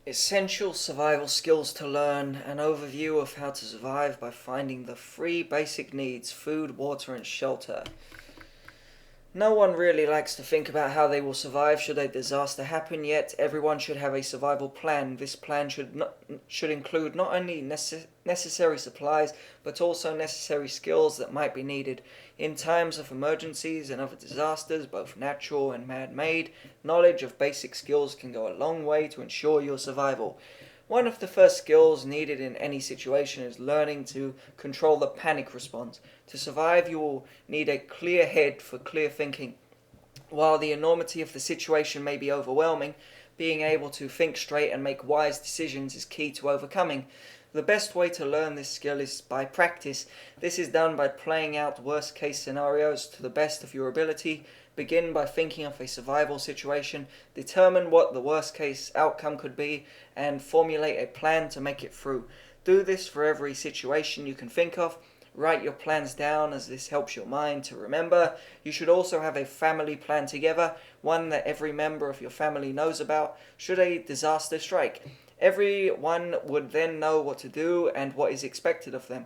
Essential survival skills to learn, an overview of how to survive by finding the three basic needs: food, water, and shelter. No one really likes to think about how they will survive should a disaster happen, yet everyone should have a survival plan. This plan should include not only necessary supplies, but also necessary skills that might be needed. In times of emergencies and other disasters, both natural and man-made, knowledge of basic skills can go a long way to ensure your survival. One of the first skills needed in any situation is learning to control the panic response. To survive, you will need a clear head for clear thinking. While the enormity of the situation may be overwhelming, being able to think straight and make wise decisions is key to overcoming. The best way to learn this skill is by practice. This is done by playing out worst-case scenarios to the best of your ability. Begin by thinking of a survival situation, determine what the worst-case outcome could be, and formulate a plan to make it through. Do this for every situation you can think of. Write your plans down, as this helps your mind to remember. You should also have a family plan together, one that every member of your family knows about should a disaster strike. Everyone would then know what to do and what is expected of them.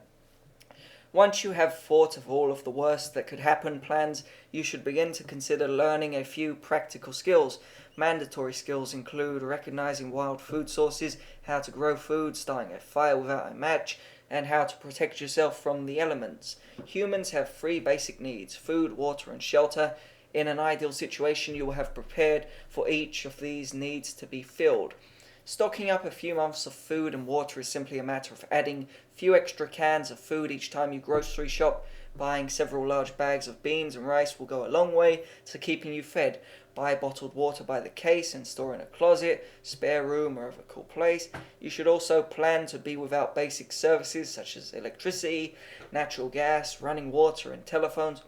Once you have thought of all of the worst that could happen plans, you should begin to consider learning a few practical skills. Mandatory skills include recognizing wild food sources, how to grow food, starting a fire without a match, and how to protect yourself from the elements. Humans have three basic needs: food, water, and shelter. In an ideal situation, you will have prepared for each of these needs to be filled. Stocking up a few months of food and water is simply a matter of adding a few extra cans of food each time you grocery shop. Buying several large bags of beans and rice will go a long way to keeping you fed. Buy bottled water by the case and store in a closet, spare room, or other cool place. You should also plan to be without basic services such as electricity, natural gas, running water, and telephones.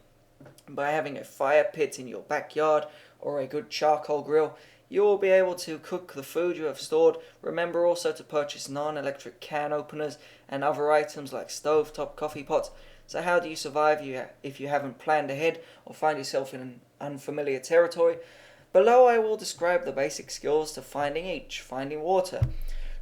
By having a fire pit in your backyard or a good charcoal grill, you will be able to cook the food you have stored. Remember also to purchase non-electric can openers and other items like stovetop coffee pots. So how do you survive if you haven't planned ahead or find yourself in an unfamiliar territory? Below I will describe the basic skills to finding each. Finding water.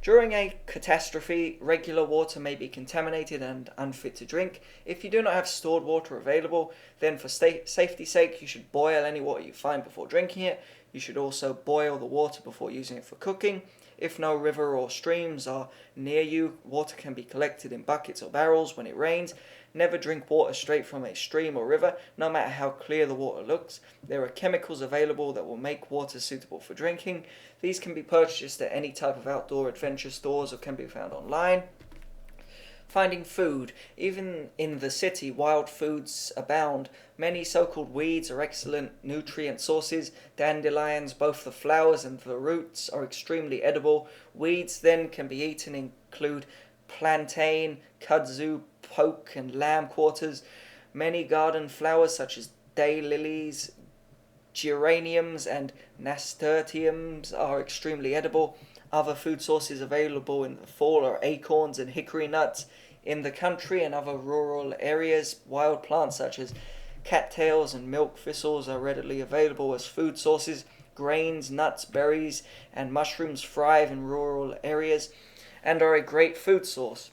During a catastrophe, regular water may be contaminated and unfit to drink. If you do not have stored water available, then for safety's sake, you should boil any water you find before drinking it. You should also boil the water before using it for cooking. If no river or streams are near you, water can be collected in buckets or barrels when it rains. Never drink water straight from a stream or river, no matter how clear the water looks. There are chemicals available that will make water suitable for drinking. These can be purchased at any type of outdoor adventure stores or can be found online. Finding food. Even in the city, wild foods abound. Many so-called weeds are excellent nutrient sources. Dandelions, both the flowers and the roots, are extremely edible. Weeds then can be eaten include plantain, kudzu, poke, and lamb quarters. Many garden flowers such as daylilies, geraniums, and nasturtiums are extremely edible. Other food sources available in the fall are acorns and hickory nuts. In the country and other rural areas, wild plants such as cattails and milk thistles are readily available as food sources. Grains, nuts, berries, and mushrooms thrive in rural areas and are a great food source.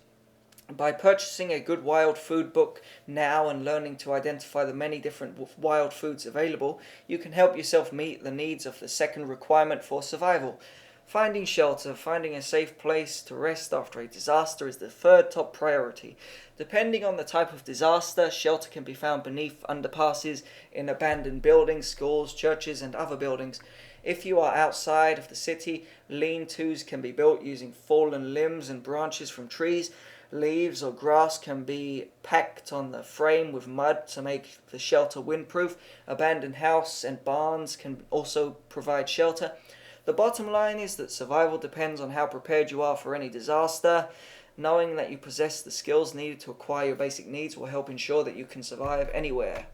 By purchasing a good wild food book now and learning to identify the many different wild foods available, you can help yourself meet the needs of the second requirement for survival. Finding shelter. Finding a safe place to rest after a disaster is the third top priority. Depending on the type of disaster, shelter can be found beneath underpasses, in abandoned buildings, schools, churches, and other buildings. If you are outside of the city, lean-tos can be built using fallen limbs and branches from trees. Leaves or grass can be packed on the frame with mud to make the shelter windproof. Abandoned house and barns can also provide shelter. The bottom line is that survival depends on how prepared you are for any disaster. Knowing that you possess the skills needed to acquire your basic needs will help ensure that you can survive anywhere.